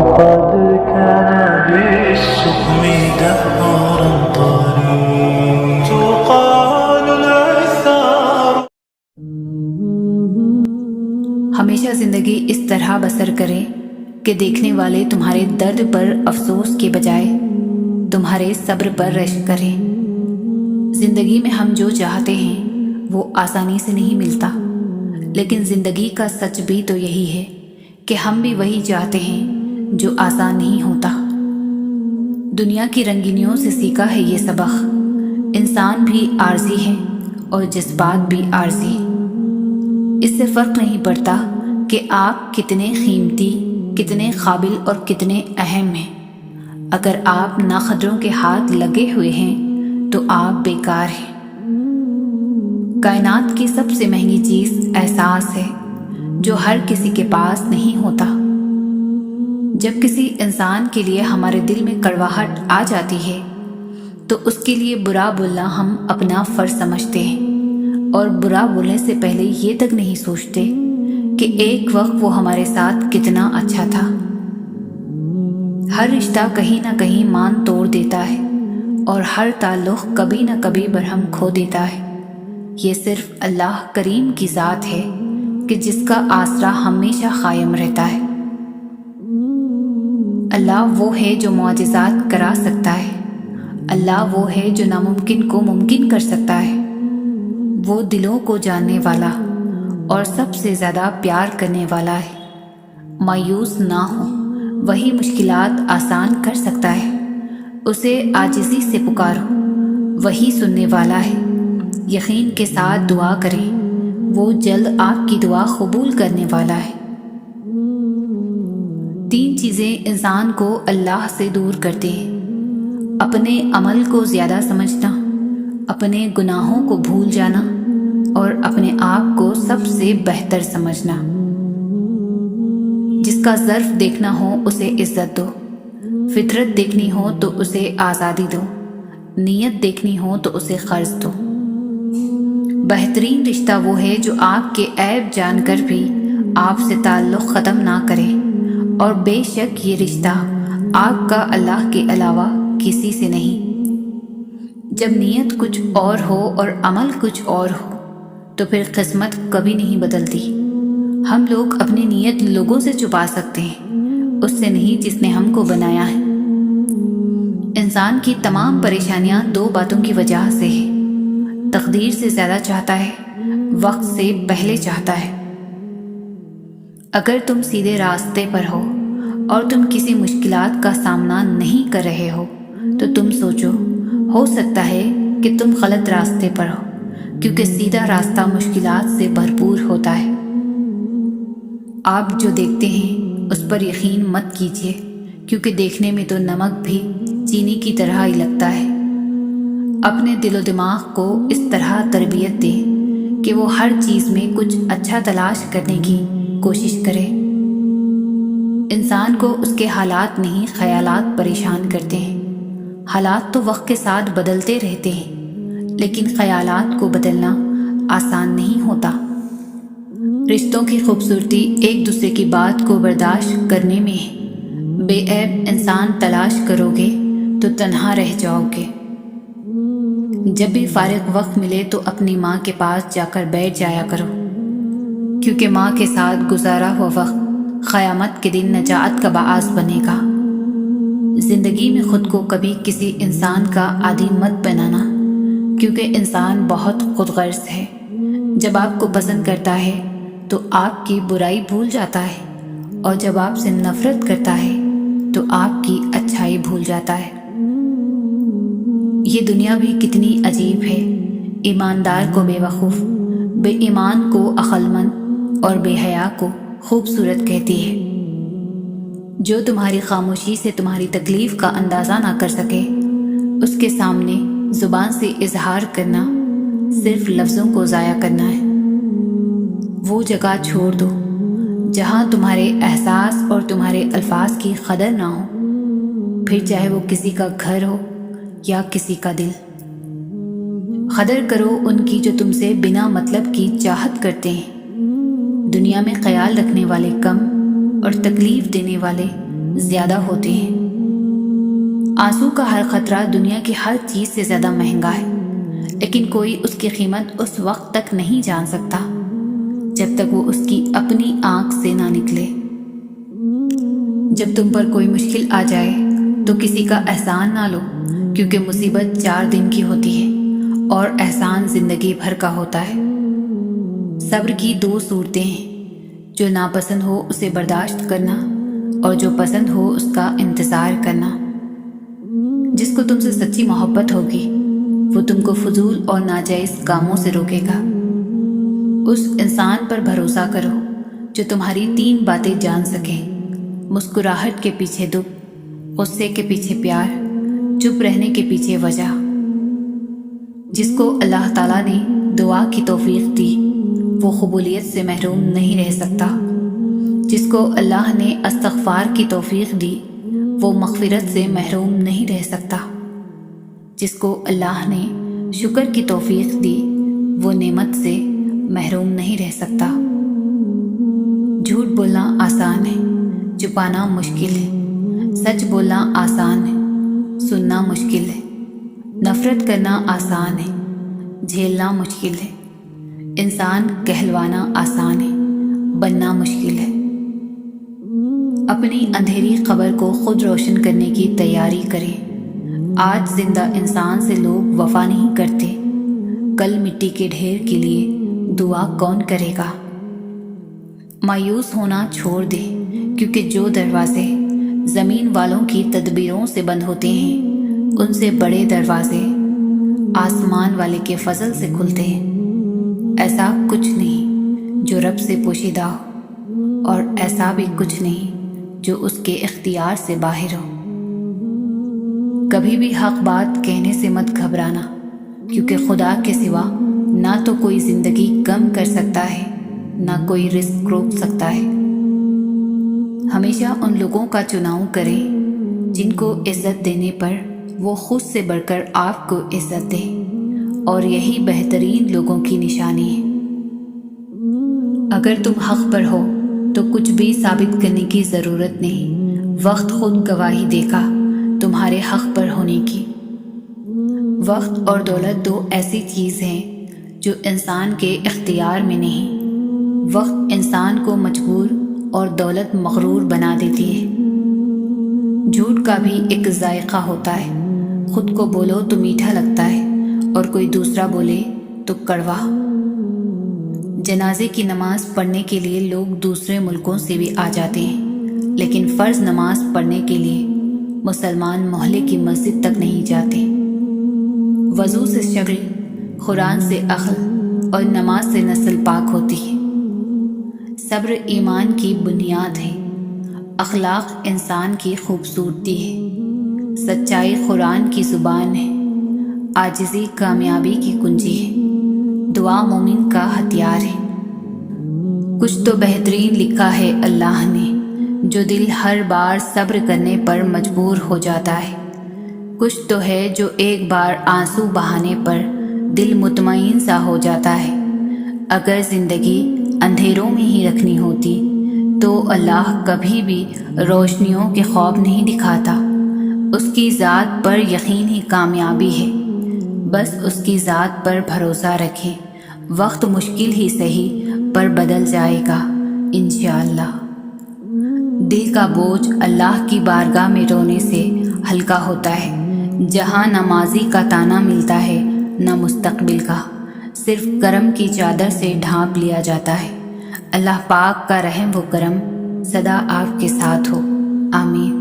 قد كان بالسقم دهرا طريق تقال العثار. ہمیشہ زندگی اس طرح بسر کریں کہ دیکھنے والے تمہارے درد پر افسوس کے بجائے تمہارے صبر پر رشک کریں. زندگی میں ہم جو چاہتے ہیں وہ آسانی سے نہیں ملتا، لیکن زندگی کا سچ بھی تو یہی ہے کہ ہم بھی وہی چاہتے ہیں جو آسان نہیں ہوتا. دنیا کی رنگینیوں سے سیکھا ہے یہ سبق، انسان بھی عارضی ہے اور جذبات بھی عارضی. اس سے فرق نہیں پڑتا کہ آپ کتنے قیمتی، کتنے قابل اور کتنے اہم ہیں. اگر آپ ناقدروں کے ہاتھ لگے ہوئے ہیں تو آپ بیکار ہیں. کائنات کی سب سے مہنگی چیز احساس ہے، جو ہر کسی کے پاس نہیں ہوتا. جب کسی انسان کے لیے ہمارے دل میں کڑواہٹ آ جاتی ہے تو اس کے لیے برا بولنا ہم اپنا فرض سمجھتے ہیں، اور برا بولنے سے پہلے یہ تک نہیں سوچتے کہ ایک وقت وہ ہمارے ساتھ کتنا اچھا تھا. ہر رشتہ کہیں نہ کہیں مان توڑ دیتا ہے، اور ہر تعلق کبھی نہ کبھی برہم کھو دیتا ہے. یہ صرف اللہ کریم کی ذات ہے کہ جس کا آسرا ہمیشہ قائم رہتا ہے. اللہ وہ ہے جو معجزات کرا سکتا ہے. اللہ وہ ہے جو ناممکن کو ممکن کر سکتا ہے. وہ دلوں کو جاننے والا اور سب سے زیادہ پیار کرنے والا ہے. مایوس نہ ہو، وہی مشکلات آسان کر سکتا ہے. اسے عاجزی سے پکارو، وہی سننے والا ہے. یقین کے ساتھ دعا کریں، وہ جلد آپ کی دعا قبول کرنے والا ہے. 3 چیزیں انسان کو اللہ سے دور کرتے ہیں: اپنے عمل کو زیادہ سمجھنا، اپنے گناہوں کو بھول جانا، اور اپنے آپ کو سب سے بہتر سمجھنا. جس کا ظرف دیکھنا ہو اسے عزت دو، فطرت دیکھنی ہو تو اسے آزادی دو، نیت دیکھنی ہو تو اسے قرض دو. بہترین رشتہ وہ ہے جو آپ کے عیب جان کر بھی آپ سے تعلق ختم نہ کرے، اور بے شک یہ رشتہ آپ کا اللہ کے علاوہ کسی سے نہیں. جب نیت کچھ اور ہو اور عمل کچھ اور ہو تو پھر قسمت کبھی نہیں بدلتی. ہم لوگ اپنی نیت لوگوں سے چھپا سکتے ہیں، اس سے نہیں جس نے ہم کو بنایا ہے. انسان کی تمام پریشانیاں 2 باتوں کی وجہ سے ہے: تقدیر سے زیادہ چاہتا ہے، وقت سے پہلے چاہتا ہے. اگر تم سیدھے راستے پر ہو اور تم کسی مشکلات کا سامنا نہیں کر رہے ہو تو تم سوچو، ہو سکتا ہے کہ تم غلط راستے پر ہو، کیونکہ سیدھا راستہ مشکلات سے بھرپور ہوتا ہے. آپ جو دیکھتے ہیں اس پر یقین مت کیجیے، کیونکہ دیکھنے میں تو نمک بھی چینی کی طرح ہی لگتا ہے. اپنے دل و دماغ کو اس طرح تربیت دیں کہ وہ ہر چیز میں کچھ اچھا تلاش کرنے کی کوشش کرے. انسان کو اس کے حالات نہیں، خیالات پریشان کرتے ہیں. حالات تو وقت کے ساتھ بدلتے رہتے ہیں، لیکن خیالات کو بدلنا آسان نہیں ہوتا. رشتوں کی خوبصورتی ایک دوسرے کی بات کو برداشت کرنے میں ہے. بے عیب انسان تلاش کرو گے تو تنہا رہ جاؤ گے. جب بھی فارغ وقت ملے تو اپنی ماں کے پاس جا کر بیٹھ جایا کرو، کیونکہ ماں کے ساتھ گزارا ہوا وقت قیامت کے دن نجات کا باعث بنے گا. زندگی میں خود کو کبھی کسی انسان کا عادی مت بنانا، کیونکہ انسان بہت خود غرض ہے. جب آپ کو پسند کرتا ہے تو آپ کی برائی بھول جاتا ہے، اور جب آپ سے نفرت کرتا ہے تو آپ کی اچھائی بھول جاتا ہے. یہ دنیا بھی کتنی عجیب ہے. ایماندار کو بے وقوف، بے ایمان کو عقل مند، اور بے حیا کو خوبصورت کہتی ہے. جو تمہاری خاموشی سے تمہاری تکلیف کا اندازہ نہ کر سکے، اس کے سامنے زبان سے اظہار کرنا صرف لفظوں کو ضائع کرنا ہے. وہ جگہ چھوڑ دو جہاں تمہارے احساس اور تمہارے الفاظ کی قدر نہ ہو، پھر چاہے وہ کسی کا گھر ہو یا کسی کا دل. قدر کرو ان کی جو تم سے بنا مطلب کی چاہت کرتے ہیں. دنیا میں خیال رکھنے والے کم اور تکلیف دینے والے زیادہ ہوتے ہیں۔ آنسو کا ہر قطرہ دنیا کی ہر چیز سے زیادہ مہنگا ہے، لیکن کوئی اس کی قیمت اس وقت تک نہیں جان سکتا جب تک وہ اس کی اپنی آنکھ سے نہ نکلے۔ جب تم پر کوئی مشکل آ جائے تو کسی کا احسان نہ لو، کیونکہ مصیبت 4 دن کی ہوتی ہے اور احسان زندگی بھر کا ہوتا ہے۔ صبر کی 2 صورتیں ہیں، جو ناپسند ہو اسے برداشت کرنا اور جو پسند ہو اس کا انتظار کرنا۔ جس کو تم سے سچی محبت ہوگی وہ تم کو فضول اور ناجائز کاموں سے روکے گا۔ اس انسان پر بھروسہ کرو جو تمہاری 3 باتیں جان سکے: مسکراہٹ کے پیچھے دکھ، غصے کے پیچھے پیار، چپ رہنے کے پیچھے وجہ۔ جس کو اللہ تعالیٰ نے دعا کی توفیق دی وہ قبولیت سے محروم نہیں رہ سکتا۔ جس کو اللہ نے استغفار کی توفیق دی وہ مغفرت سے محروم نہیں رہ سکتا۔ جس کو اللہ نے شکر کی توفیق دی وہ نعمت سے محروم نہیں رہ سکتا۔ جھوٹ بولنا آسان ہے، چھپانا مشکل ہے۔ سچ بولنا آسان ہے، سننا مشکل ہے۔ نفرت کرنا آسان ہے، جھیلنا مشکل ہے۔ انسان کہلوانا آسان ہے، بننا مشکل ہے۔ اپنی اندھیری قبر کو خود روشن کرنے کی تیاری کریں۔ آج زندہ انسان سے لوگ وفا نہیں کرتے، کل مٹی کے ڈھیر کے لیے دعا کون کرے گا؟ مایوس ہونا چھوڑ دے، کیونکہ جو دروازے زمین والوں کی تدبیروں سے بند ہوتے ہیں ان سے بڑے دروازے آسمان والے کے فضل سے کھلتے ہیں۔ ایسا کچھ نہیں جو رب سے پوشیدہ ہو، اور ایسا بھی کچھ نہیں جو اس کے اختیار سے باہر ہو۔ کبھی بھی حق بات کہنے سے مت گھبرانا، کیونکہ خدا کے سوا نہ تو کوئی زندگی کم کر سکتا ہے نہ کوئی رزق روک سکتا ہے۔ ہمیشہ ان لوگوں کا چناؤ کریں جن کو عزت دینے پر وہ خود سے بڑھ کر آپ کو عزت دے، اور یہی بہترین لوگوں کی نشانی ہے۔ اگر تم حق پر ہو تو کچھ بھی ثابت کرنے کی ضرورت نہیں، وقت خود گواہی دے گا تمہارے حق پر ہونے کی۔ وقت اور دولت 2 ایسی چیز ہیں جو انسان کے اختیار میں نہیں۔ وقت انسان کو مجبور اور دولت مغرور بنا دیتی ہے۔ جھوٹ کا بھی ایک ذائقہ ہوتا ہے، خود کو بولو تو میٹھا لگتا ہے اور کوئی دوسرا بولے تو کڑوا۔ جنازے کی نماز پڑھنے کے لیے لوگ دوسرے ملکوں سے بھی آ جاتے ہیں، لیکن فرض نماز پڑھنے کے لیے مسلمان محلے کی مسجد تک نہیں جاتے۔ وضو سے شکل، قرآن سے عقل اور نماز سے نسل پاک ہوتی ہے۔ صبر ایمان کی بنیاد ہے، اخلاق انسان کی خوبصورتی ہے، سچائی قرآن کی زبان ہے، عاجزی کامیابی کی کنجی ہے، دعا مومن کا ہتھیار ہے۔ کچھ تو بہترین لکھا ہے اللہ نے، جو دل ہر بار صبر کرنے پر مجبور ہو جاتا ہے۔ کچھ تو ہے جو ایک بار آنسو بہانے پر دل مطمئن سا ہو جاتا ہے۔ اگر زندگی اندھیروں میں ہی رکھنی ہوتی تو اللہ کبھی بھی روشنیوں کے خواب نہیں دکھاتا۔ اس کی ذات پر یقین ہی کامیابی ہے، بس اس کی ذات پر بھروسہ رکھیں۔ وقت مشکل ہی سہی پر بدل جائے گا انشاءاللہ۔ دل کا بوجھ اللہ کی بارگاہ میں رونے سے ہلکا ہوتا ہے۔ جہاں نمازی کا تانا ملتا ہے نہ مستقبل کا، صرف کرم کی چادر سے ڈھانپ لیا جاتا ہے۔ اللہ پاک کا رحم و کرم سدا آپ کے ساتھ ہو، آمین۔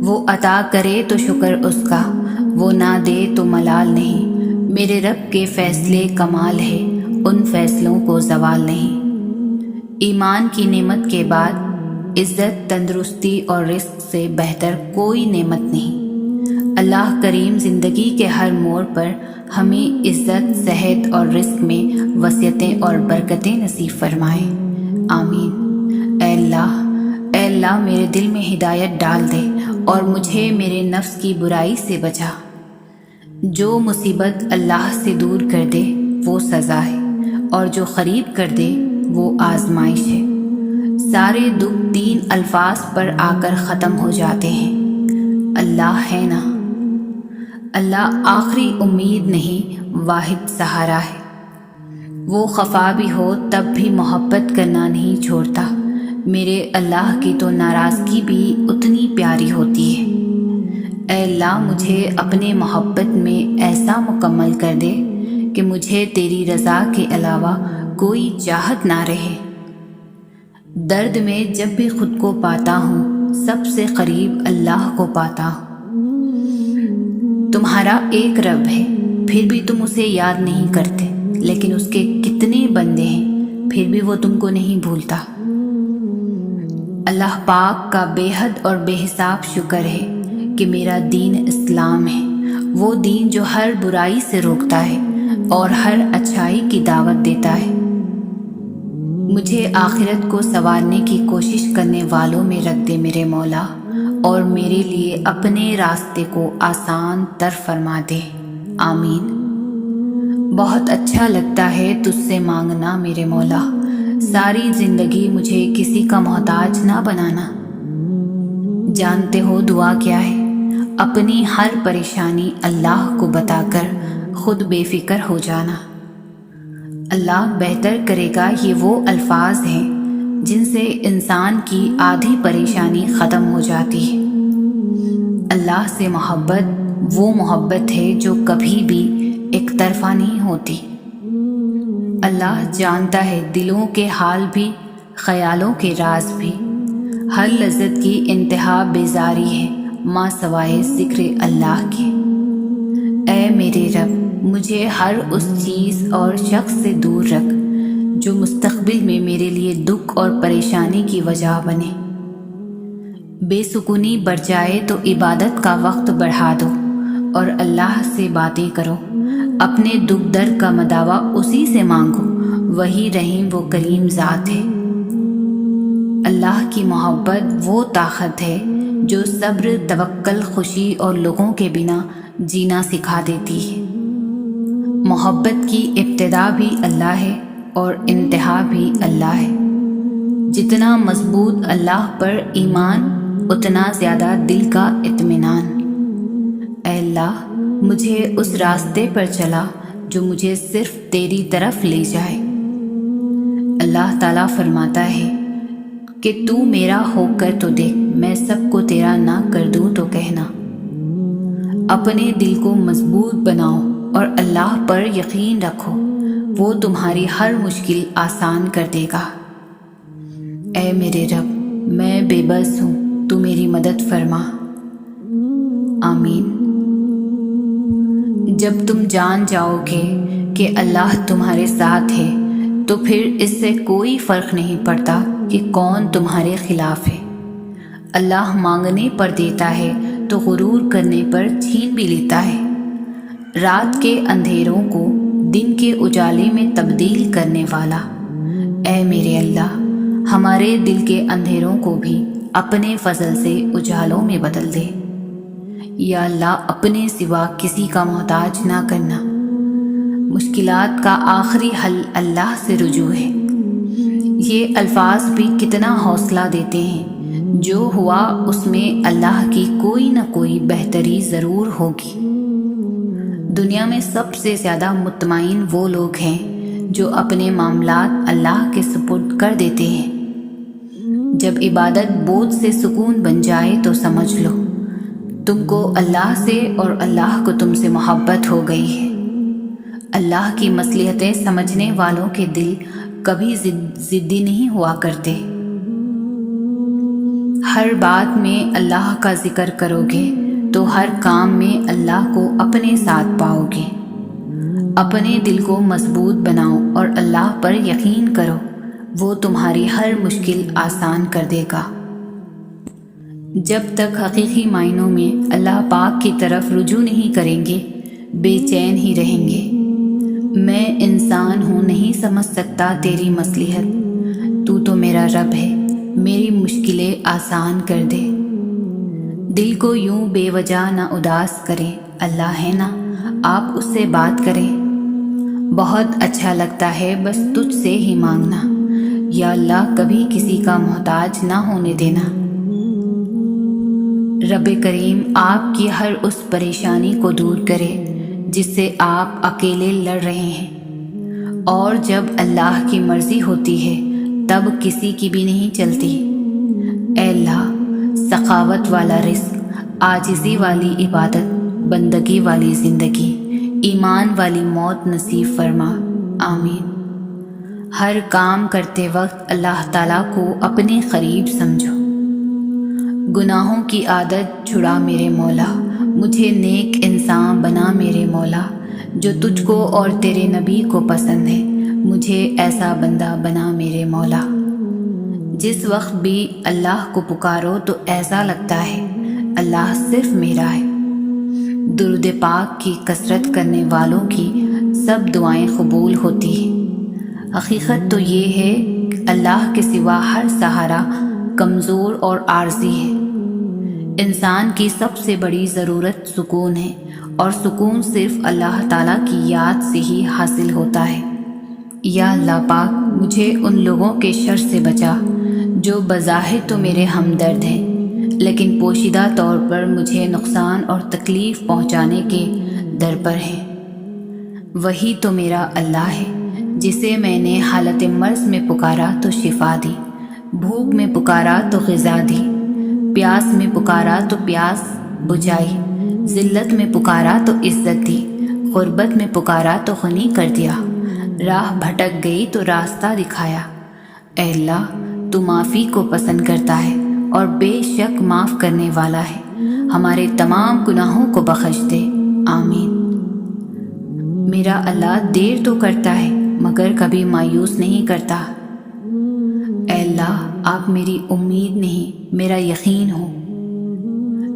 وہ عطا کرے تو شکر اس کا، وہ نہ دے تو ملال نہیں۔ میرے رب کے فیصلے کمال ہے، ان فیصلوں کو زوال نہیں۔ ایمان کی نعمت کے بعد عزت، تندرستی اور رزق سے بہتر کوئی نعمت نہیں۔ اللہ کریم زندگی کے ہر موڑ پر ہمیں عزت، صحت اور رزق میں وسعتیں اور برکتیں نصیب فرمائے، آمین۔ اے اللہ میرے دل میں ہدایت ڈال دے اور مجھے میرے نفس کی برائی سے بچا۔ جو مصیبت اللہ سے دور کر دے وہ سزا ہے، اور جو قریب کر دے وہ آزمائش ہے۔ سارے دکھ 3 الفاظ پر آ کر ختم ہو جاتے ہیں، اللہ ہے نا۔ اللہ آخری امید نہیں، واحد سہارا ہے۔ وہ خفا بھی ہو تب بھی محبت کرنا نہیں چھوڑتا۔ میرے اللہ کی تو ناراضگی بھی اتنی پیاری ہوتی ہے۔ اے اللہ، مجھے اپنے محبت میں ایسا مکمل کر دے کہ مجھے تیری رضا کے علاوہ کوئی چاہت نہ رہے۔ درد میں جب بھی خود کو پاتا ہوں، سب سے قریب اللہ کو پاتا ہوں۔ تمہارا ایک رب ہے، پھر بھی تم اسے یاد نہیں کرتے، لیکن اس کے کتنے بندے ہیں، پھر بھی وہ تم کو نہیں بھولتا۔ اللہ پاک کا بے حد اور بے حساب شکر ہے کہ میرا دین اسلام ہے، وہ دین جو ہر برائی سے روکتا ہے اور ہر اچھائی کی دعوت دیتا ہے۔ مجھے آخرت کو سنوارنے کی کوشش کرنے والوں میں رکھ دے میرے مولا، اور میرے لیے اپنے راستے کو آسان تر فرما دے، آمین۔ بہت اچھا لگتا ہے تجھ سے مانگنا میرے مولا، ساری زندگی مجھے کسی کا محتاج نہ بنانا۔ جانتے ہو دعا کیا ہے؟ اپنی ہر پریشانی اللہ کو بتا کر خود بے فکر ہو جانا۔ اللہ بہتر کرے گا، یہ وہ الفاظ ہیں جن سے انسان کی آدھی پریشانی ختم ہو جاتی ہے۔ اللہ سے محبت وہ محبت ہے جو کبھی بھی ایک طرفہ نہیں ہوتی۔ اللہ جانتا ہے دلوں کے حال بھی، خیالوں کے راز بھی۔ ہر لذت کی انتہا بیزاری ہے، ماں سوائے ذکر اللہ کے۔ اے میرے رب، مجھے ہر اس چیز اور شخص سے دور رکھ جو مستقبل میں میرے لیے دکھ اور پریشانی کی وجہ بنے۔ بے سکونی بڑھ جائے تو عبادت کا وقت بڑھا دو اور اللہ سے باتیں کرو۔ اپنے دکھ درد کا مداوا اسی سے مانگو، وہی رحیم و کریم ذات ہے۔ اللہ کی محبت وہ طاقت ہے جو صبر، توکل، خوشی اور لوگوں کے بنا جینا سکھا دیتی ہے۔ محبت کی ابتدا بھی اللہ ہے اور انتہا بھی اللہ ہے۔ جتنا مضبوط اللہ پر ایمان، اتنا زیادہ دل کا اطمینان۔ اے اللہ، مجھے اس راستے پر چلا جو مجھے صرف تیری طرف لے جائے۔ اللہ تعالیٰ فرماتا ہے کہ تو میرا ہو کر تو دیکھ، میں سب کو تیرا نہ کر دوں تو کہنا۔ اپنے دل کو مضبوط بناؤ اور اللہ پر یقین رکھو، وہ تمہاری ہر مشکل آسان کر دے گا۔ اے میرے رب، میں بے بس ہوں، تو میری مدد فرما، آمین۔ جب تم جان جاؤ گے کہ اللہ تمہارے ساتھ ہے تو پھر اس سے کوئی فرق نہیں پڑتا کہ کون تمہارے خلاف ہے۔ اللہ مانگنے پر دیتا ہے تو غرور کرنے پر چھین بھی لیتا ہے۔ رات کے اندھیروں کو دن کے اجالے میں تبدیل کرنے والا، اے میرے اللہ، ہمارے دل کے اندھیروں کو بھی اپنے فضل سے اجالوں میں بدل دے۔ یا اللہ، اپنے سوا کسی کا محتاج نہ کرنا۔ مشکلات کا آخری حل اللہ سے رجوع ہے۔ یہ الفاظ بھی کتنا حوصلہ دیتے ہیں، جو ہوا اس میں اللہ کی کوئی نہ کوئی بہتری ضرور ہوگی۔ دنیا میں سب سے زیادہ مطمئن وہ لوگ ہیں جو اپنے معاملات اللہ کے سپرد کر دیتے ہیں۔ جب عبادت بوجھ سے سکون بن جائے تو سمجھ لو تم کو اللہ سے اور اللہ کو تم سے محبت ہو گئی ہے۔ اللہ کی مصلحتیں سمجھنے والوں کے دل کبھی ضدی نہیں ہوا کرتے۔ ہر بات میں اللہ کا ذکر کرو گے تو ہر کام میں اللہ کو اپنے ساتھ پاؤ گے۔ اپنے دل کو مضبوط بناؤ اور اللہ پر یقین کرو، وہ تمہاری ہر مشکل آسان کر دے گا۔ جب تک حقیقی معنوں میں اللہ پاک کی طرف رجوع نہیں کریں گے، بے چین ہی رہیں گے۔ میں انسان ہوں، نہیں سمجھ سکتا تیری مصلحت، تو میرا رب ہے، میری مشکلیں آسان کر دے۔ دل کو یوں بے وجہ نہ اداس کریں، اللہ ہے نا، آپ اس سے بات کریں۔ بہت اچھا لگتا ہے بس تجھ سے ہی مانگنا، یا اللہ کبھی کسی کا محتاج نہ ہونے دینا۔ رب کریم آپ کی ہر اس پریشانی کو دور کرے جس سے آپ اکیلے لڑ رہے ہیں، اور جب اللہ کی مرضی ہوتی ہے تب کسی کی بھی نہیں چلتی۔ اے اللہ سخاوت والا رزق، عاجزی والی عبادت، بندگی والی زندگی، ایمان والی موت نصیب فرما، آمین۔ ہر کام کرتے وقت اللہ تعالیٰ کو اپنے قریب سمجھو۔ گناہوں کی عادت چھڑا میرے مولا، مجھے نیک انسان بنا میرے مولا، جو تجھ کو اور تیرے نبی کو پسند ہے، مجھے ایسا بندہ بنا میرے مولا۔ جس وقت بھی اللہ کو پکارو تو ایسا لگتا ہے اللہ صرف میرا ہے۔ درود پاک کی کثرت کرنے والوں کی سب دعائیں قبول ہوتی ہیں۔ حقیقت تو یہ ہے کہ اللہ کے سوا ہر سہارا کمزور اور عارضی ہے۔ انسان کی سب سے بڑی ضرورت سکون ہے، اور سکون صرف اللہ تعالیٰ کی یاد سے ہی حاصل ہوتا ہے۔ یا اللہ پاک مجھے ان لوگوں کے شر سے بچا جو بظاہر تو میرے ہمدرد ہیں لیکن پوشیدہ طور پر مجھے نقصان اور تکلیف پہنچانے کے در پر ہیں۔ وہی تو میرا اللہ ہے جسے میں نے حالت مرض میں پکارا تو شفا دی، بھوک میں پکارا تو غذا دی، پیاس میں پکارا تو پیاس بجھائی، ذلت میں پکارا تو عزت دی، غربت میں پکارا تو غنی کر دیا، راہ بھٹک گئی تو راستہ دکھایا۔ اے اللہ تو معافی کو پسند کرتا ہے اور بے شک معاف کرنے والا ہے، ہمارے تمام گناہوں کو بخش دے، آمین۔ میرا اللہ دیر تو کرتا ہے مگر کبھی مایوس نہیں کرتا۔ اے اللہ آپ میری امید نہیں میرا یقین ہو۔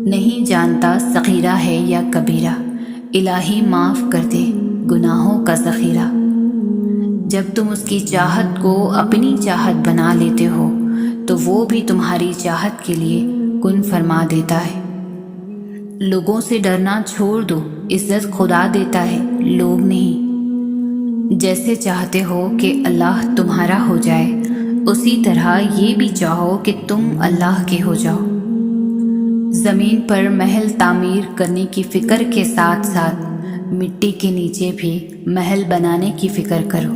نہیں جانتا صغیرہ ہے یا کبیرہ، الہی معاف کر دے گناہوں کا ذخیرہ۔ جب تم اس کی چاہت کو اپنی چاہت بنا لیتے ہو تو وہ بھی تمہاری چاہت کے لیے کن فرما دیتا ہے۔ لوگوں سے ڈرنا چھوڑ دو، عزت خدا دیتا ہے، لوگ نہیں۔ جیسے چاہتے ہو کہ اللہ تمہارا ہو جائے اسی طرح یہ بھی چاہو کہ تم اللہ کے ہو جاؤ۔ زمین پر محل تعمیر کرنے کی فکر کے ساتھ ساتھ مٹی کے نیچے بھی محل بنانے کی فکر کرو۔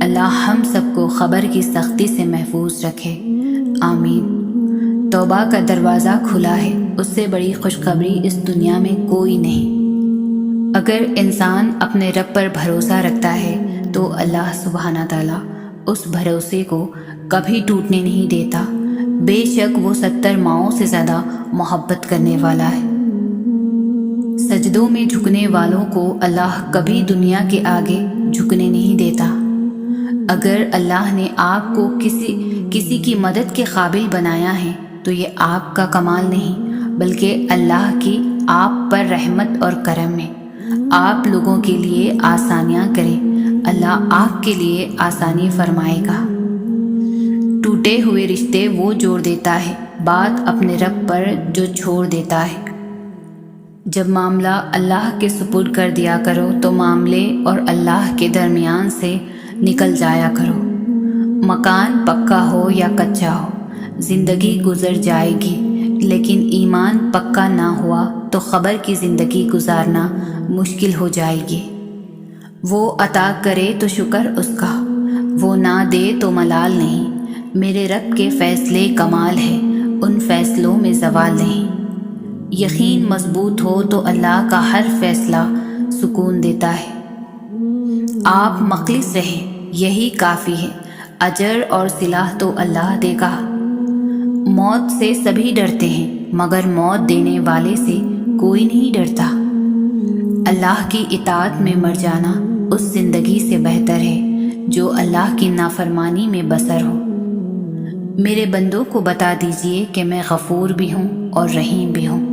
اللہ ہم سب کو خبر کی سختی سے محفوظ رکھے، آمین۔ توبہ کا دروازہ کھلا ہے، اس سے بڑی خوشخبری اس دنیا میں کوئی نہیں۔ اگر انسان اپنے رب پر بھروسہ رکھتا ہے تو اللہ سبحانہ تعالیٰ اس بھروسے کو کبھی ٹوٹنے نہیں دیتا، بے شک وہ 70 ماؤں سے زیادہ محبت کرنے والا ہے۔ سجدوں میں جھکنے والوں کو اللہ کبھی دنیا کے آگے جھکنے نہیں دیتا۔ اگر اللہ نے آپ کو کسی کی مدد کے قابل بنایا ہے تو یہ آپ کا کمال نہیں بلکہ اللہ کی آپ پر رحمت اور کرم ہے۔ آپ لوگوں کے لیے آسانیاں کریں، اللہ آپ کے لیے آسانی فرمائے گا۔ ٹوٹے ہوئے رشتے وہ جوڑ دیتا ہے، بات اپنے رب پر جو چھوڑ دیتا ہے۔ جب معاملہ اللہ کے سپرد کر دیا کرو تو معاملے اور اللہ کے درمیان سے نکل جایا کرو۔ مکان پکا ہو یا کچا ہو، زندگی گزر جائے گی، لیکن ایمان پکا نہ ہوا تو خبر کی زندگی گزارنا مشکل ہو جائے گی۔ وہ عطا کرے تو شکر اس کا، وہ نہ دے تو ملال نہیں۔ میرے رب کے فیصلے کمال ہے، ان فیصلوں میں زوال نہیں۔ یقین مضبوط ہو تو اللہ کا ہر فیصلہ سکون دیتا ہے۔ آپ مخلص رہیں یہی کافی ہے، اجر اور صلاح تو اللہ دے گا۔ موت سے سبھی ڈرتے ہیں مگر موت دینے والے سے کوئی نہیں ڈرتا۔ اللہ کی اطاعت میں مر جانا اس زندگی سے بہتر ہے جو اللہ کی نافرمانی میں بسر ہو۔ میرے بندوں کو بتا دیجئے کہ میں غفور بھی ہوں اور رحیم بھی ہوں۔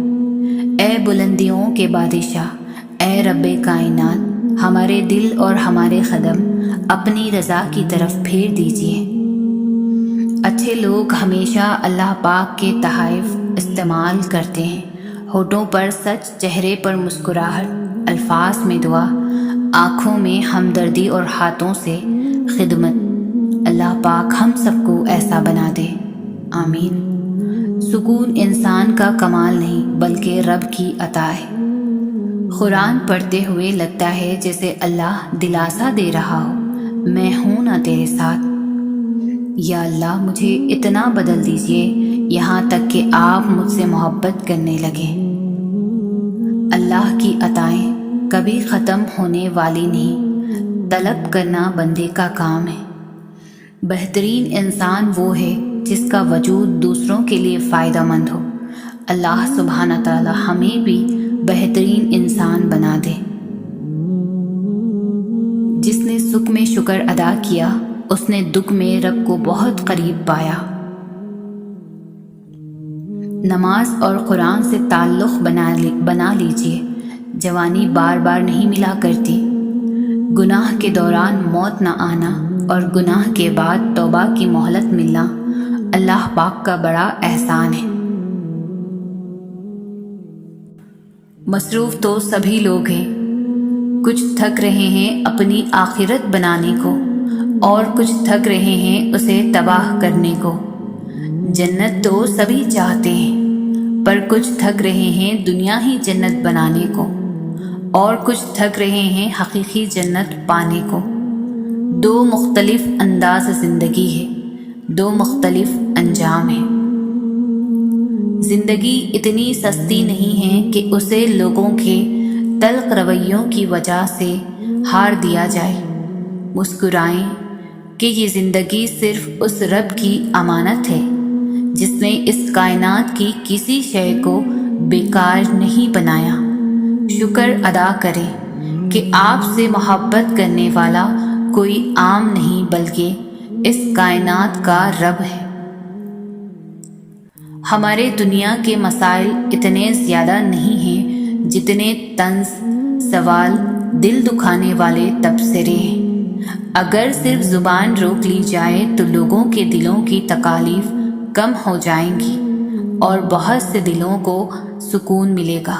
اے بلندیوں کے بادشاہ، اے رب کائنات، ہمارے دل اور ہمارے قدم اپنی رضا کی طرف پھیر دیجئے۔ اچھے لوگ ہمیشہ اللہ پاک کے تحائف استعمال کرتے ہیں، ہونٹوں پر سچ، چہرے پر مسکراہٹ، الفاظ میں دعا، آنکھوں میں ہمدردی اور ہاتھوں سے خدمت۔ اللہ پاک ہم سب کو ایسا بنا دے، آمین۔ سکون انسان کا کمال نہیں بلکہ رب کی عطا ہے۔ قرآن پڑھتے ہوئے لگتا ہے جیسے اللہ دلاسا دے رہا ہو، میں ہوں نا تیرے ساتھ، یا اللہ مجھے اتنا بدل دیجئے یہاں تک کہ آپ مجھ سے محبت کرنے لگیں۔ اللہ کی عطائیں کبھی ختم ہونے والی نہیں، طلب کرنا بندے کا کام ہے۔ بہترین انسان وہ ہے جس کا وجود دوسروں کے لیے فائدہ مند ہو۔ اللہ سبحانہ تعالی ہمیں بھی بہترین انسان بنا دے۔ جس نے سکھ میں شکر ادا کیا اس نے دکھ میں رب کو بہت قریب پایا۔ نماز اور قرآن سے تعلق بنا لیجئے، جوانی بار بار نہیں ملا کرتی۔ گناہ کے دوران موت نہ آنا اور گناہ کے بعد توبہ کی مہلت ملنا اللہ پاک کا بڑا احسان ہے۔ مصروف تو سبھی لوگ ہیں، کچھ تھک رہے ہیں اپنی آخرت بنانے کو اور کچھ تھک رہے ہیں اسے تباہ کرنے کو۔ جنت تو سبھی چاہتے ہیں پر کچھ تھک رہے ہیں دنیا ہی جنت بنانے کو اور کچھ تھک رہے ہیں حقیقی جنت پانے کو۔ دو مختلف انداز زندگی ہے، دو مختلف انجام ہیں۔ زندگی اتنی سستی نہیں ہے کہ اسے لوگوں کے تلخ رویوں کی وجہ سے ہار دیا جائے۔ مسکرائیں کہ یہ زندگی صرف اس رب کی امانت ہے جس نے اس کائنات کی کسی شے کو بیکار نہیں بنایا۔ شکر ادا کریں کہ آپ سے محبت کرنے والا کوئی عام نہیں بلکہ اس کائنات کا رب ہے۔ ہمارے دنیا کے مسائل اتنے زیادہ نہیں ہیں جتنے طنز، سوال، دل دکھانے والے تبصرے ہیں۔ اگر صرف زبان روک لی جائے تو لوگوں کے دلوں کی تکالیف کم ہو جائیں گی اور بہت سے دلوں کو سکون ملے گا۔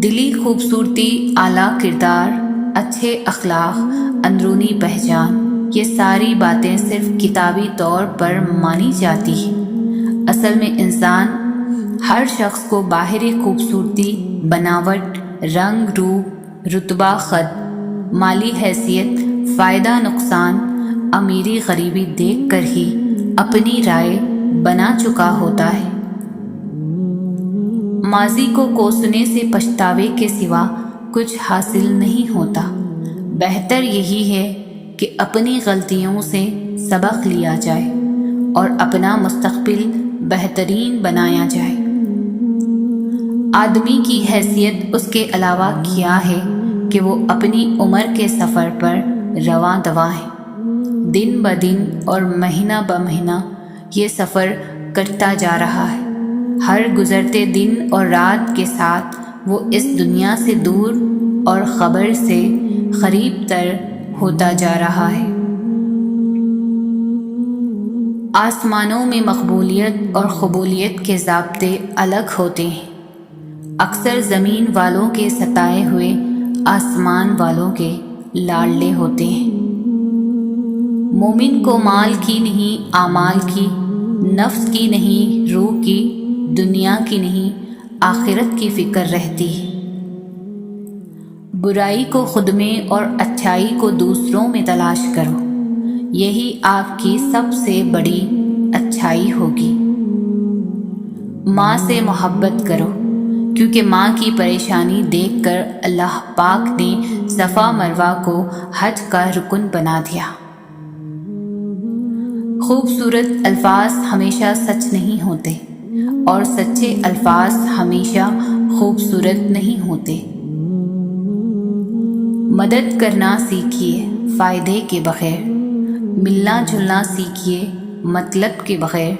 دلی خوبصورتی، اعلیٰ کردار، اچھے اخلاق، اندرونی پہچان، یہ ساری باتیں صرف کتابی طور پر مانی جاتی ہیں۔ اصل میں انسان ہر شخص کو باہری خوبصورتی، بناوٹ، رنگ روپ، رتبہ قد، مالی حیثیت، فائدہ نقصان، امیری غریبی دیکھ کر ہی اپنی رائے بنا چکا ہوتا ہے۔ ماضی کو کوسنے سے پچھتاوے کے سوا کچھ حاصل نہیں ہوتا۔ بہتر یہی ہے کہ اپنی غلطیوں سے سبق لیا جائے اور اپنا مستقبل بہترین بنایا جائے۔ آدمی کی حیثیت اس کے علاوہ کیا ہے کہ وہ اپنی عمر کے سفر پر رواں دواں ہے۔ دن بدن اور مہینہ بمہینہ یہ سفر کٹتا جا رہا ہے۔ ہر گزرتے دن اور رات کے ساتھ وہ اس دنیا سے دور اور خبر سے قریب تر ہوتا جا رہا ہے۔ آسمانوں میں مقبولیت اور قبولیت کے ضابطے الگ ہوتے ہیں۔ اکثر زمین والوں کے ستائے ہوئے آسمان والوں کے لاڈلے ہوتے ہیں۔ مومن کو مال کی نہیں، اعمال کی، نفس کی نہیں، روح کی، دنیا کی نہیں، آخرت کی فکر رہتی ہے۔ برائی کو خود میں اور اچھائی کو دوسروں میں تلاش کرو، یہی آپ کی سب سے بڑی اچھائی ہوگی۔ ماں سے محبت کرو کیونکہ ماں کی پریشانی دیکھ کر اللہ پاک نے صفا مروہ کو حج کا رکن بنا دیا۔ خوبصورت الفاظ ہمیشہ سچ نہیں ہوتے اور سچے الفاظ ہمیشہ خوبصورت نہیں ہوتے۔ مدد کرنا سیکھیے فائدے کے بغیر، ملنا جلنا سیکھیے مطلب کے بغیر،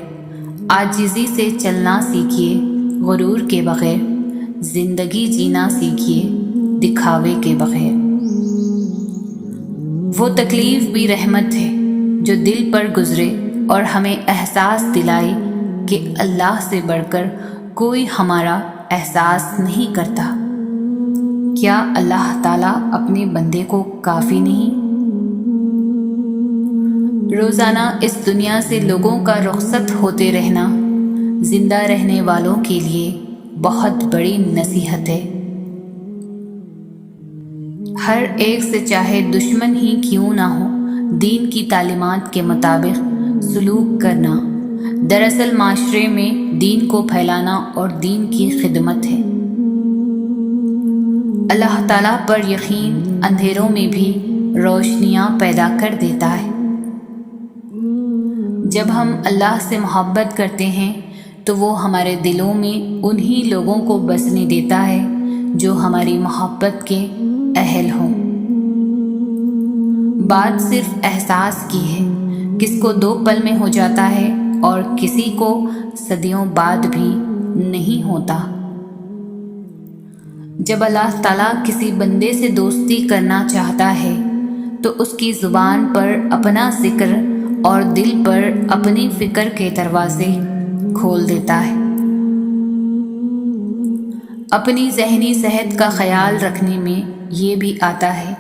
عاجزی سے چلنا سیکھیے غرور کے بغیر، زندگی جینا سیکھیے دکھاوے کے بغیر۔ وہ تکلیف بھی رحمت ہے جو دل پر گزرے اور ہمیں احساس دلائے کہ اللہ سے بڑھ کر کوئی ہمارا احساس نہیں کرتا۔ کیا اللہ تعالیٰ اپنے بندے کو کافی نہیں؟ روزانہ اس دنیا سے لوگوں کا رخصت ہوتے رہنا زندہ رہنے والوں کے لیے بہت بڑی نصیحت ہے۔ ہر ایک سے چاہے دشمن ہی کیوں نہ ہو، دین کی تعلیمات کے مطابق سلوک کرنا دراصل معاشرے میں دین کو پھیلانا اور دین کی خدمت ہے۔ اللہ تعالیٰ پر یقین اندھیروں میں بھی روشنیاں پیدا کر دیتا ہے۔ جب ہم اللہ سے محبت کرتے ہیں تو وہ ہمارے دلوں میں انہی لوگوں کو بسنے دیتا ہے جو ہماری محبت کے اہل ہوں۔ بات صرف احساس کی ہے، کس کو 2 پل میں ہو جاتا ہے اور کسی کو صدیوں بعد بھی نہیں ہوتا۔ جب اللہ تعالیٰ کسی بندے سے دوستی کرنا چاہتا ہے تو اس کی زبان پر اپنا ذکر اور دل پر اپنی فکر کے دروازے کھول دیتا ہے۔ اپنی ذہنی صحت کا خیال رکھنے میں یہ بھی آتا ہے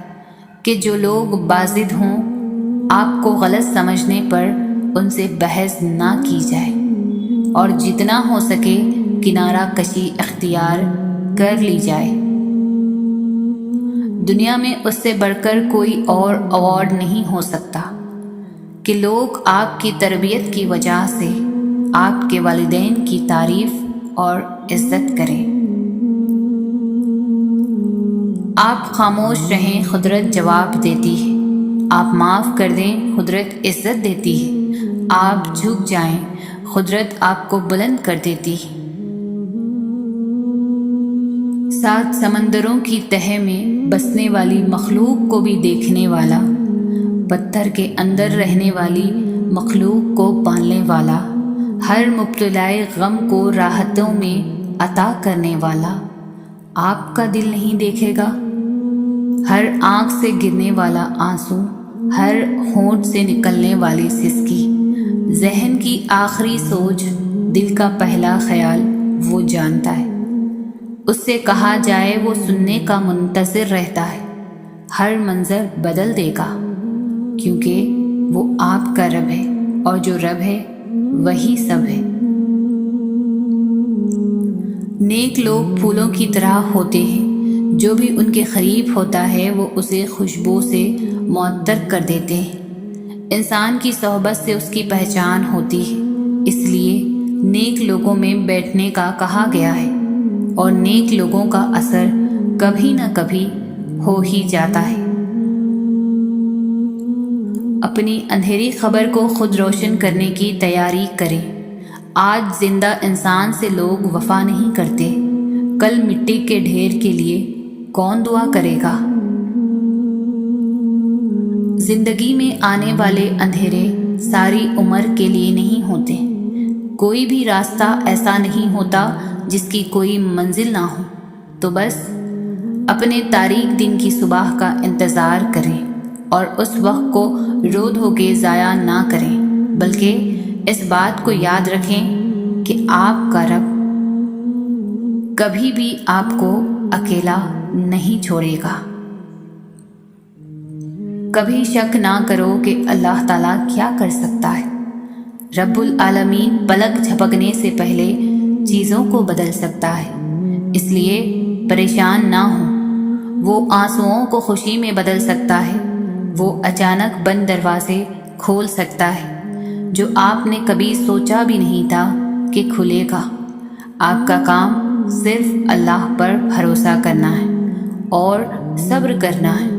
کہ جو لوگ بازد ہوں، آپ کو غلط سمجھنے پر ان سے بحث نہ کی جائے اور جتنا ہو سکے کنارہ کشی اختیار کر لی جائے۔ دنیا میں اس سے بڑھ کر کوئی اور ایوارڈ نہیں ہو سکتا کہ لوگ آپ کی تربیت کی وجہ سے آپ کے والدین کی تعریف اور عزت کریں۔ آپ خاموش رہیں، قدرت جواب دیتی ہے۔ آپ معاف کر دیں، قدرت عزت دیتی ہے۔ آپ جھک جائیں، قدرت آپ کو بلند کر دیتی ہے۔ 7 سمندروں کی تہہ میں بسنے والی مخلوق کو بھی دیکھنے والا، پتھر کے اندر رہنے والی مخلوق کو پالنے والا، ہر مبتلائے غم کو راحتوں میں عطا کرنے والا آپ کا دل نہیں دیکھے گا؟ ہر آنکھ سے گرنے والا آنسو، ہر ہونٹ سے نکلنے والی سسکی، ذہن کی آخری سوچ، دل کا پہلا خیال وہ جانتا ہے۔ اس سے کہا جائے وہ سننے کا منتظر رہتا ہے۔ ہر منظر بدل دے گا کیونکہ وہ آپ کا رب ہے، اور جو رب ہے وہی سب ہے۔ نیک لوگ پھولوں کی طرح ہوتے ہیں، جو بھی ان کے قریب ہوتا ہے وہ اسے خوشبو سے معطر کر دیتے ہیں۔ انسان کی صحبت سے اس کی پہچان ہوتی ہے، اس لیے نیک لوگوں میں بیٹھنے کا کہا گیا ہے، اور نیک لوگوں کا اثر کبھی نہ کبھی ہو ہی جاتا ہے۔ اپنی اندھیری خبر کو خود روشن کرنے کی تیاری کریں۔ آج زندہ انسان سے لوگ وفا نہیں کرتے، کل مٹی کے ڈھیر کے لیے کون دعا کرے گا؟ زندگی میں آنے والے اندھیرے ساری عمر کے لیے نہیں ہوتے۔ کوئی بھی راستہ ایسا نہیں ہوتا جس کی کوئی منزل نہ ہو، تو بس اپنے تاریک دن کی صبح کا انتظار کریں اور اس وقت کو رو دھو کے ضائع نہ کریں، بلکہ اس بات کو یاد رکھیں کہ آپ کا رب کبھی بھی آپ کو اکیلا نہیں چھوڑے گا۔ کبھی شک نہ کرو کہ اللہ تعالیٰ کیا کر سکتا ہے۔ رب العالمین پلک جھپکنے سے پہلے چیزوں کو بدل سکتا ہے، اس لیے پریشان نہ ہوں۔ وہ آنسوؤں کو خوشی میں بدل سکتا ہے، وہ اچانک بند دروازے کھول سکتا ہے جو آپ نے کبھی سوچا بھی نہیں تھا کہ کھلے گا۔ آپ کا کام صرف اللہ پر بھروسہ کرنا ہے اور صبر کرنا ہے۔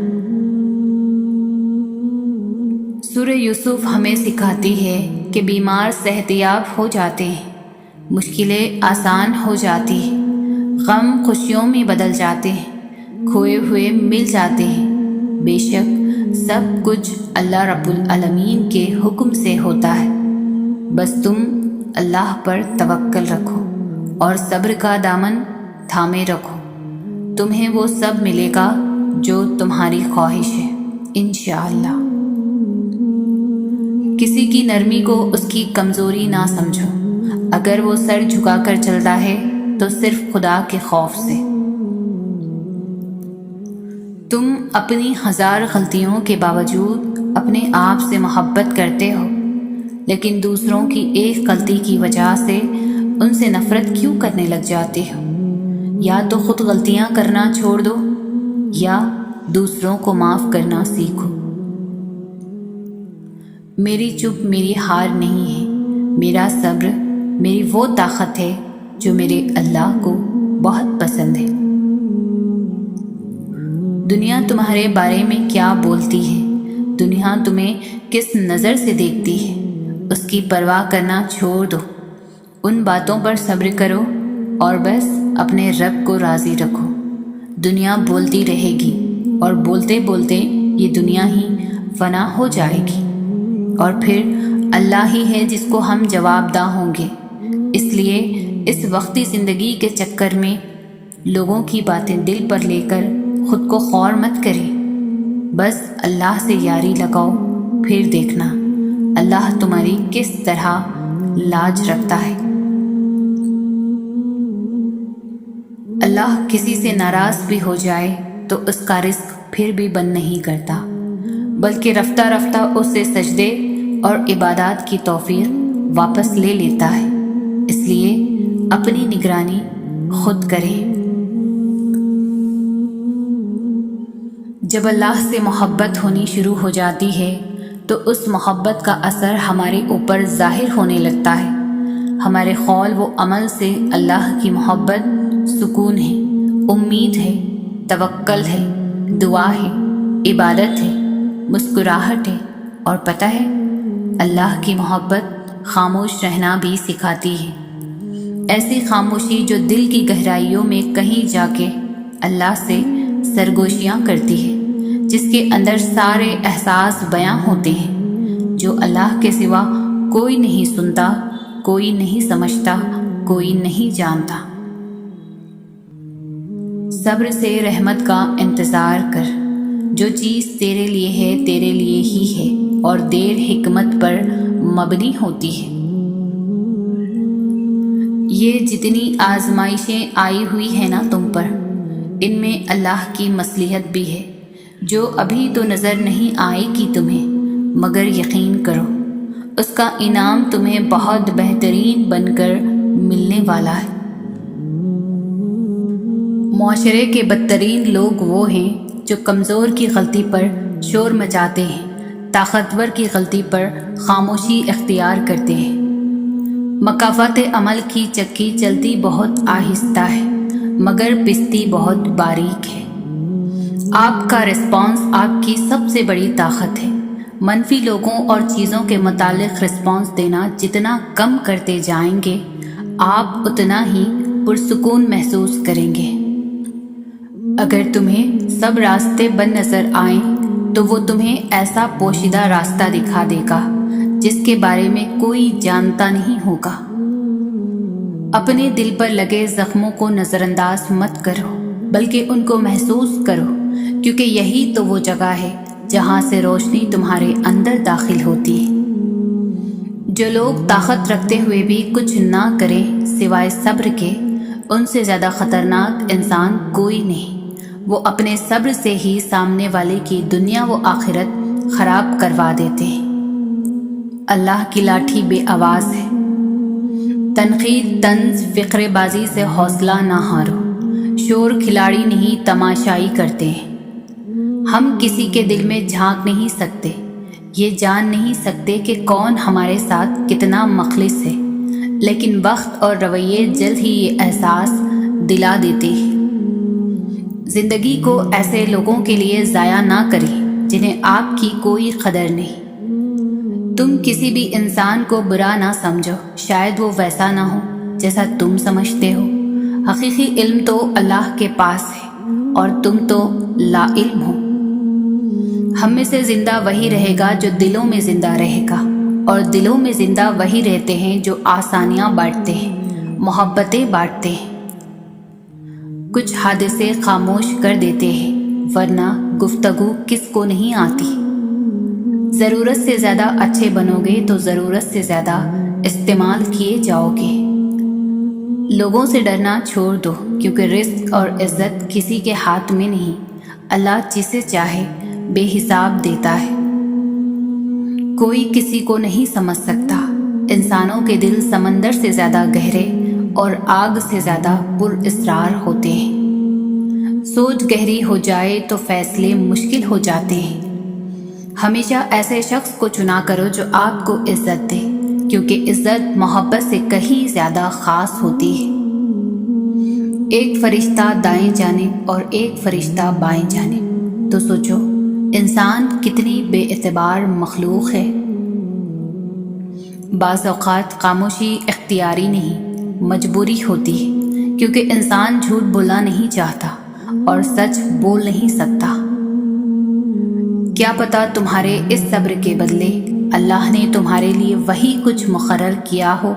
سورہ یوسف ہمیں سکھاتی ہے کہ بیمار صحت یاب ہو جاتے ہیں، مشکلیں آسان ہو جاتی ہیں، غم خوشیوں میں بدل جاتے ہیں، کھوئے ہوئے مل جاتے ہیں۔ بے شک سب کچھ اللہ رب العالمین کے حکم سے ہوتا ہے، بس تم اللہ پر توکل رکھو اور صبر کا دامن تھامے رکھو، تمہیں وہ سب ملے گا جو تمہاری خواہش ہے انشاءاللہ۔ کسی کی نرمی کو اس کی کمزوری نہ سمجھو، اگر وہ سر جھکا کر چلتا ہے تو صرف خدا کے خوف سے۔ تم اپنی 1000 غلطیوں کے باوجود اپنے آپ سے محبت کرتے ہو، لیکن دوسروں کی ایک غلطی کی وجہ سے ان سے نفرت کیوں کرنے لگ جاتے ہو؟ یا تو خود غلطیاں کرنا چھوڑ دو یا دوسروں کو معاف کرنا سیکھو۔ میری چپ میری ہار نہیں ہے، میرا صبر میری وہ طاقت ہے جو میرے اللہ کو بہت پسند ہے۔ دنیا تمہارے بارے میں کیا بولتی ہے، دنیا تمہیں کس نظر سے دیکھتی ہے، اس کی پرواہ کرنا چھوڑ دو۔ ان باتوں پر صبر کرو اور بس اپنے رب کو راضی رکھو۔ دنیا بولتی رہے گی اور بولتے بولتے یہ دنیا ہی فنا ہو جائے گی، اور پھر اللہ ہی ہے جس کو ہم جواب دہ ہوں گے۔ اس لیے اس وقتی زندگی کے چکر میں لوگوں کی باتیں دل پر لے کر خود کو خور مت کریں، بس اللہ سے یاری لگاؤ، پھر دیکھنا اللہ تمہاری کس طرح لاج رکھتا ہے۔ اللہ کسی سے ناراض بھی ہو جائے تو اس کا رزق پھر بھی بند نہیں کرتا، بلکہ رفتہ رفتہ اس سے سجدے اور عبادات کی توفیق واپس لے لیتا ہے۔ اس لیے اپنی نگرانی خود کریں۔ جب اللہ سے محبت ہونی شروع ہو جاتی ہے تو اس محبت کا اثر ہمارے اوپر ظاہر ہونے لگتا ہے۔ ہمارے قول و عمل سے اللہ کی محبت سکون ہے، امید ہے، توکل ہے، دعا ہے، عبادت ہے، مسکراہٹ ہے، اور پتہ ہے اللہ کی محبت خاموش رہنا بھی سکھاتی ہے۔ ایسی خاموشی جو دل کی گہرائیوں میں کہیں جا کے اللہ سے سرگوشیاں کرتی ہے، جس کے اندر سارے احساس بیاں ہوتے ہیں، جو اللہ کے سوا کوئی نہیں سنتا، کوئی نہیں سمجھتا، کوئی نہیں جانتا۔ صبر سے رحمت کا انتظار کر، جو چیز تیرے لیے ہے تیرے لیے ہی ہے اور دیر حکمت پر مبنی ہوتی ہے۔ یہ جتنی آزمائشیں آئی ہوئی ہیں نا تم پر، ان میں اللہ کی مصلحت بھی ہے، جو ابھی تو نظر نہیں آئے گی تمہیں، مگر یقین کرو اس کا انعام تمہیں بہت بہترین بن کر ملنے والا ہے۔ معاشرے کے بدترین لوگ وہ ہیں جو کمزور کی غلطی پر شور مچاتے ہیں، طاقتور کی غلطی پر خاموشی اختیار کرتے ہیں۔ مکافات عمل کی چکی چلتی بہت آہستہ ہے مگر پستی بہت باریک ہے۔ آپ کا رسپانس آپ کی سب سے بڑی طاقت ہے۔ منفی لوگوں اور چیزوں کے متعلق رسپانس دینا جتنا کم کرتے جائیں گے، آپ اتنا ہی پرسکون محسوس کریں گے۔ اگر تمہیں سب راستے بند نظر آئیں تو وہ تمہیں ایسا پوشیدہ راستہ دکھا دے گا جس کے بارے میں کوئی جانتا نہیں ہوگا۔ اپنے دل پر لگے زخموں کو نظر انداز مت کرو، بلکہ ان کو محسوس کرو، کیونکہ یہی تو وہ جگہ ہے جہاں سے روشنی تمہارے اندر داخل ہوتی ہے۔ جو لوگ طاقت رکھتے ہوئے بھی کچھ نہ کریں سوائے صبر کے، ان سے زیادہ خطرناک انسان کوئی نہیں۔ وہ اپنے صبر سے ہی سامنے والے کی دنیا و آخرت خراب کروا دیتے ہیں۔ اللہ کی لاٹھی بے آواز ہے۔ تنقید، طنز، فقرے بازی سے حوصلہ نہ ہارو۔ شور کھلاڑی نہیں تماشائی کرتے ہیں۔ ہم کسی کے دل میں جھانک نہیں سکتے، یہ جان نہیں سکتے کہ کون ہمارے ساتھ کتنا مخلص ہے، لیکن وقت اور رویے جلد ہی یہ احساس دلا دیتے ہیں۔ زندگی کو ایسے لوگوں کے لیے ضائع نہ کریں جنہیں آپ کی کوئی قدر نہیں۔ تم کسی بھی انسان کو برا نہ سمجھو، شاید وہ ویسا نہ ہو جیسا تم سمجھتے ہو۔ حقیقی علم تو اللہ کے پاس ہے اور تم تو لا علم ہو۔ ہم میں سے زندہ وہی رہے گا جو دلوں میں زندہ رہے گا، اور دلوں میں زندہ وہی رہتے ہیں جو آسانیاں بانٹتے ہیں، محبتیں بانٹتے ہیں۔ کچھ حادثے خاموش کر دیتے ہیں، ورنہ گفتگو کس کو نہیں آتی۔ ضرورت سے زیادہ اچھے بنو گے تو ضرورت سے زیادہ استعمال کیے جاؤ گے۔ لوگوں سے ڈرنا چھوڑ دو، کیونکہ رزق اور عزت کسی کے ہاتھ میں نہیں، اللہ جسے چاہے بے حساب دیتا ہے۔ کوئی کسی کو نہیں سمجھ سکتا۔ انسانوں کے دل سمندر سے زیادہ گہرے اور آگ سے زیادہ پراسرار ہوتے ہیں۔ سوچ گہری ہو جائے تو فیصلے مشکل ہو جاتے ہیں۔ ہمیشہ ایسے شخص کو چنا کرو جو آپ کو عزت دے، کیونکہ عزت محبت سے کہیں زیادہ خاص ہوتی ہے۔ ایک فرشتہ دائیں جانب اور ایک فرشتہ بائیں جانب، تو سوچو انسان کتنی بے اعتبار مخلوق ہے۔ بعض اوقات خاموشی اختیاری نہیں، مجبوری ہوتی ہے، کیونکہ انسان جھوٹ بولنا نہیں چاہتا اور سچ بول نہیں سکتا۔ کیا پتہ تمہارے اس صبر کے بدلے اللہ نے تمہارے لیے وہی کچھ مقرر کیا ہو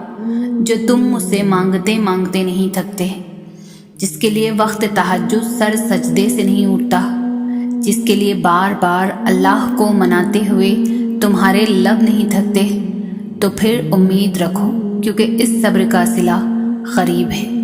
جو تم مجھ سے مانگتے مانگتے نہیں تھکتے، جس کے لیے وقت تہجد سر سجدے سے نہیں اٹھتا، جس کے لیے بار بار اللہ کو مناتے ہوئے تمہارے لب نہیں تھکتے۔ تو پھر امید رکھو، کیونکہ اس صبر کا صلہ قریب ہے۔